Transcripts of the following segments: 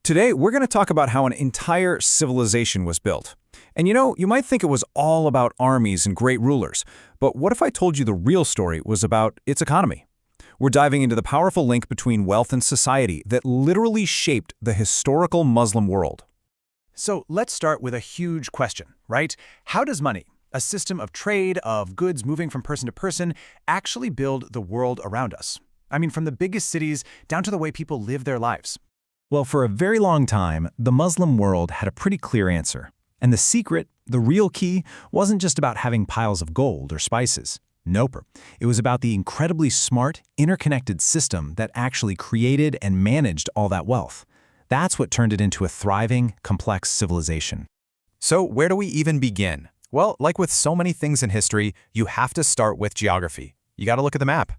Today, we're going to talk about how an entire civilization was built. And you might think it was all about armies and great rulers, but what if I told you the real story was about its economy? We're diving into the powerful link between wealth and society that literally shaped the historical Muslim world. So let's start with a huge question, right? How does money, a system of trade, of goods moving from person to person, actually build the world around us? I mean, from the biggest cities down to the way people live their lives. Well, for a very long time, the Muslim world had a pretty clear answer. And the secret, the real key, wasn't just about having piles of gold or spices. Nope. It was about the incredibly smart, interconnected system that actually created and managed all that wealth. That's what turned it into a thriving, complex civilization. So where do we even begin? Well, like with so many things in history, you have to start with geography. You got to look at the map.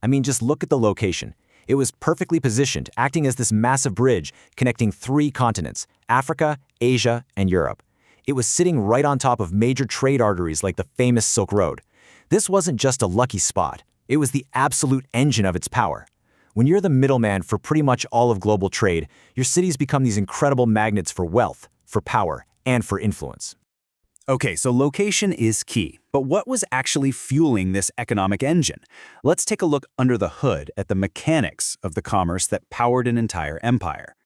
I mean, just look at the location. It was perfectly positioned, acting as this massive bridge connecting 3 continents, Africa, Asia, and Europe. It was sitting right on top of major trade arteries like the famous Silk Road. This wasn't just a lucky spot. It was the absolute engine of its power. When you're the middleman for pretty much all of global trade, your cities become these incredible magnets for wealth, for power, and for influence. Okay, so location is key. But what was actually fueling this economic engine? Let's take a look under the hood at the mechanics of the commerce that powered an entire empire.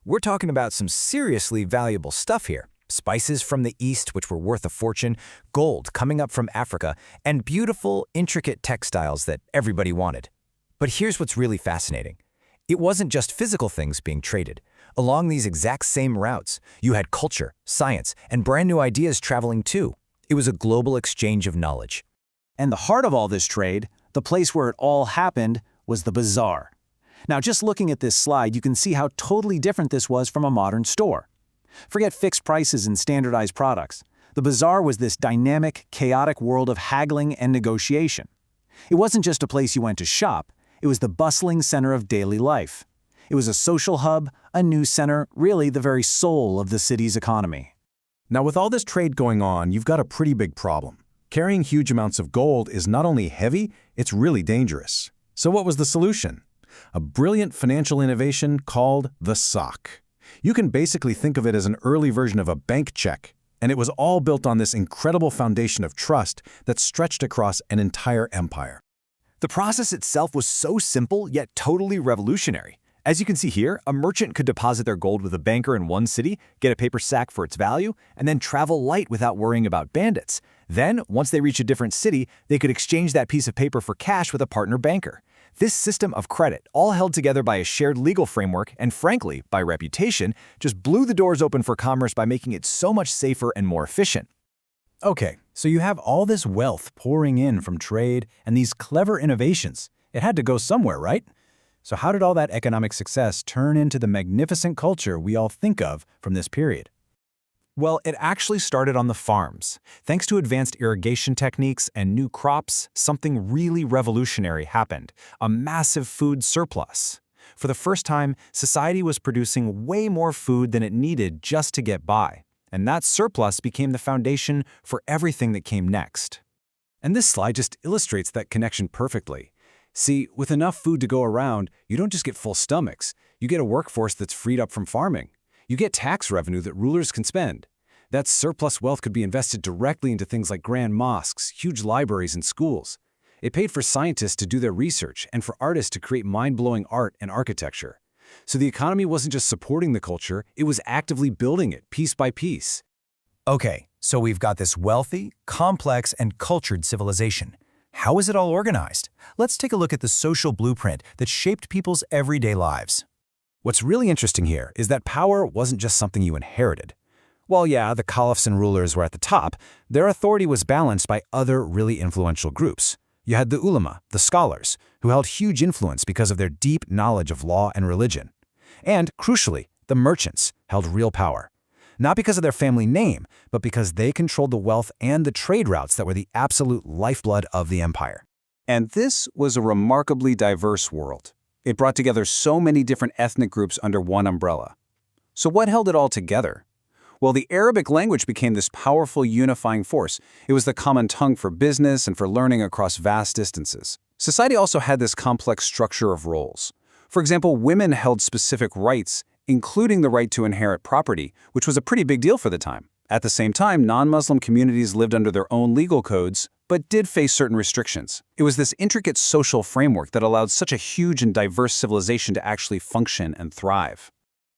We're talking about some seriously valuable stuff here. Spices from the East, which were worth a fortune, gold coming up from Africa, and beautiful, intricate textiles that everybody wanted. But here's what's really fascinating. It wasn't just physical things being traded. Along these exact same routes, you had culture, science, and brand new ideas traveling too. It was a global exchange of knowledge. And the heart of all this trade, the place where it all happened, was the bazaar. Now, just looking at this slide, you can see how totally different this was from a modern store. Forget fixed prices and standardized products. The bazaar was this dynamic, chaotic world of haggling and negotiation. It wasn't just a place you went to shop. It was the bustling center of daily life. It was a social hub, a news center, really the very soul of the city's economy. Now, with all this trade going on, you've got a pretty big problem. Carrying huge amounts of gold is not only heavy, it's really dangerous. So what was the solution? A brilliant financial innovation called the sock. You can basically think of it as an early version of a bank check, and it was all built on this incredible foundation of trust that stretched across an entire empire. The process itself was so simple yet totally revolutionary. As you can see here, a merchant could deposit their gold with a banker in one city, get a paper sack for its value, and then travel light without worrying about bandits. Then, once they reach a different city, they could exchange that piece of paper for cash with a partner banker. This system of credit, all held together by a shared legal framework and, frankly, by reputation, just blew the doors open for commerce by making it so much safer and more efficient. Okay, so you have all this wealth pouring in from trade and these clever innovations. It had to go somewhere, right? So how did all that economic success turn into the magnificent culture we all think of from this period? Well, it actually started on the farms. Thanks to advanced irrigation techniques and new crops, something really revolutionary happened: a massive food surplus. For the first time, society was producing way more food than it needed just to get by. And that surplus became the foundation for everything that came next. And this slide just illustrates that connection perfectly. See, with enough food to go around, you don't just get full stomachs. You get a workforce that's freed up from farming. You get tax revenue that rulers can spend. That surplus wealth could be invested directly into things like grand mosques, huge libraries, and schools. It paid for scientists to do their research and for artists to create mind-blowing art and architecture. So the economy wasn't just supporting the culture, it was actively building it piece by piece. Okay, so we've got this wealthy, complex, and cultured civilization. How is it all organized? Let's take a look at the social blueprint that shaped people's everyday lives. What's really interesting here is that power wasn't just something you inherited. While yeah, the caliphs and rulers were at the top, their authority was balanced by other really influential groups. You had the ulama, the scholars, who held huge influence because of their deep knowledge of law and religion. And, crucially, the merchants held real power. Not because of their family name, but because they controlled the wealth and the trade routes that were the absolute lifeblood of the empire. And this was a remarkably diverse world. It brought together so many different ethnic groups under one umbrella. So what held it all together? Well, the Arabic language became this powerful unifying force. It was the common tongue for business and for learning across vast distances. Society also had this complex structure of roles. For example, women held specific rights including the right to inherit property, which was a pretty big deal for the time. At the same time, non-Muslim communities lived under their own legal codes, but did face certain restrictions. It was this intricate social framework that allowed such a huge and diverse civilization to actually function and thrive.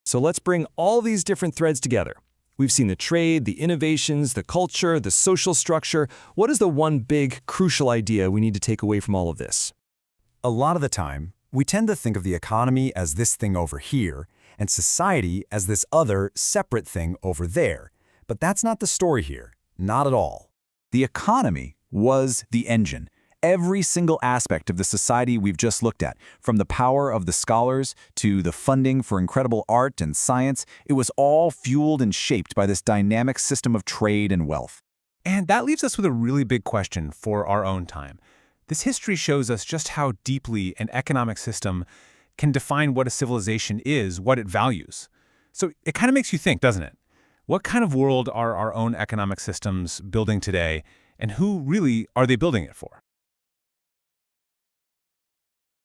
So let's bring all these different threads together. We've seen the trade, the innovations, the culture, the social structure. What is the one big, crucial idea we need to take away from all of this? A lot of the time, we tend to think of the economy as this thing over here, and society as this other, separate thing over there. But that's not the story here. Not at all. The economy was the engine. Every single aspect of the society we've just looked at, from the power of the scholars to the funding for incredible art and science, it was all fueled and shaped by this dynamic system of trade and wealth. And that leaves us with a really big question for our own time. This history shows us just how deeply an economic system can define what a civilization is, what it values. So it kind of makes you think, doesn't it? What kind of world are our own economic systems building today, and who really are they building it for?